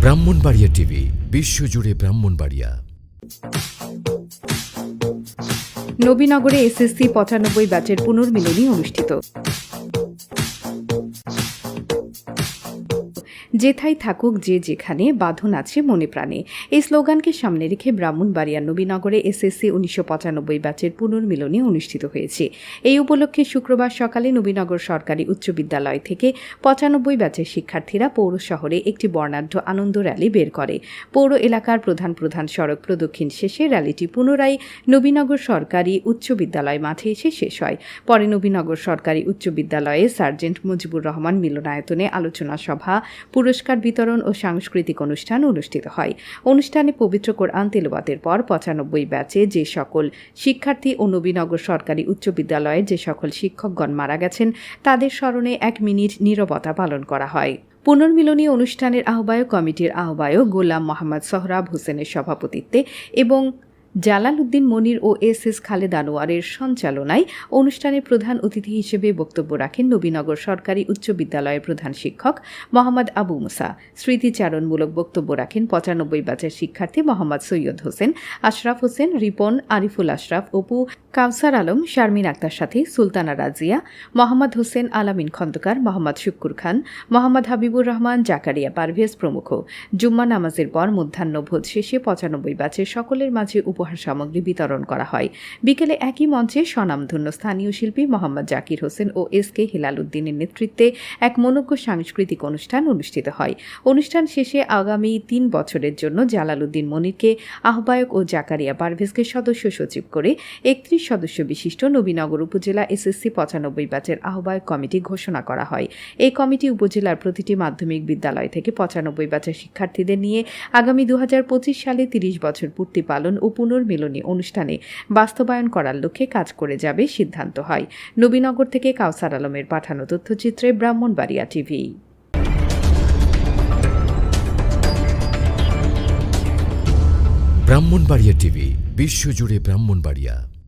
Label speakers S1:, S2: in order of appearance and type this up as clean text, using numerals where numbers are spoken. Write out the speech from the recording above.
S1: Brahmanbaria TV বিশ্বজুড়ে Brahmanbaria.
S2: নবীনগরে SSC ৯৫ ব্যাচের পুনর্মিলনী অনুষ্ঠিত। যেথায় থাকুক যে যেখানে, বাঁধন আছে মনে প্রাণে, এই স্লোগানকে সামনে রেখে ব্রাহ্মণবাড়িয়ার নবীনগরে এসএসসি ১৯৯৫ ব্যাচের পুনর্মিলনী অনুষ্ঠিত হয়েছে। এই উপলক্ষে শুক্রবার সকালে নবীনগর সরকারি উচ্চ বিদ্যালয় থেকে ৯৫ ব্যাচের শিক্ষার্থীরা পৌর শহরে একটি বর্ণাঢ্য আনন্দ র্যালি বের করে। পৌর এলাকার প্রধান প্রধান সড়ক প্রদক্ষিণ শেষে র্যালিটি পুনরায় নবীনগর সরকারি উচ্চ বিদ্যালয় মাঠে এসে শেষ হয়। পরে নবীনগর সরকারি উচ্চ বিদ্যালয়ে সার্জেন্ট মুজিবুর রহমান মিলনায়তনে আলোচনা সভা, পুরস্কার বিতরণ ও সাংস্কৃতিক অনুষ্ঠান অনুষ্ঠিত হয়। অনুষ্ঠানে পবিত্র কোরআন তিলাওয়াতের পর ৯৫ ব্যাচে যে সকল শিক্ষার্থী ও নবীনগর সরকারি উচ্চ বিদ্যালয়ে যে সকল শিক্ষকগণ মারা গেছেন তাদের স্মরণে ১ মিনিট নীরবতা পালন করা হয়। পুনর্মিলনী অনুষ্ঠানের আহ্বায়ক কমিটির আহ্বায়ক গোলাম মোহাম্মদ সোহরাব হোসেনের সভাপতিত্বে এবং জালালউদ্দিন মনির ও এস খালেদ আনোয়ারের সঞ্চালনায় অনুষ্ঠানে প্রধান অতিথি হিসেবে বক্তব্য রাখেন নবীনগর সরকারি উচ্চ বিদ্যালয়ের প্রধান শিক্ষক মোহাম্মদ আবু মুসা। স্মৃতিচারণমূলক বক্তব্য রাখেন ৯৫ ব্যাচের শিক্ষার্থী মোহাম্মদ সৈয়দ হোসেন, আশরাফ হোসেন, রিপন, আরিফুল আশরাফ, অপু, কাউসার আলম, শারমিন আক্তার সাথী, সুলতানা রাজিয়া, মোহাম্মদ হোসেন আলামিন খন্দকার, মোহাম্মদ শুক্কুর খান, মোহাম্মদ হাবিবুর রহমান, জাকারিয়া পারভেজ প্রমুখ। জুম্মা নামাজের পর মধ্যাহ্নভোজ শেষে ৯৫ ব্যাচের সকলের মাঝে উপহার সামগ্রী বিতরণ করা হয়। বিকেলে একই মঞ্চে স্বনামধন্য স্থানীয় শিল্পী মোহাম্মদ জাকির হোসেন ও এস.কে. হেলাল উদ্দিনের নেতৃত্বে এক মনোজ্ঞ সাংস্কৃতিক অনুষ্ঠান অনুষ্ঠিত হয়। অনুষ্ঠান শেষে আগামী ৩ বছরের জন্য জালালউদ্দিন মনিরকে আহ্বায়ক ও জাকারিয়া পারভেজকে সদস্য সচিব করে ৩১ সদস্য বিশিষ্ট নবীনগর উপজেলা এসএসসি ৯৫ ব্যাচের আহ্বায়ক কমিটি ঘোষণা করা হয়। এই কমিটি উপজেলার প্রতিটি মাধ্যমিক বিদ্যালয় থেকে ৯৫ ব্যাচের শিক্ষার্থীদের নিয়ে আগামী ২০২৫ সালে ৩০ বছর পূর্তি পালন ও পুনর্মিলনী অনুষ্ঠানে বাস্তবায়ন করার লক্ষ্যে কাজ করে যাবে সিদ্ধান্ত হয়। নবীনগর থেকে কাউসার আলমের পাঠানো তথ্যচিত্রে ব্রাহ্মণবাড়িয়া টিভি।
S1: ব্রাহ্মণবাড়িয়া টিভি বিশ্বজুড়ে ব্রাহ্মণবাড়িয়া।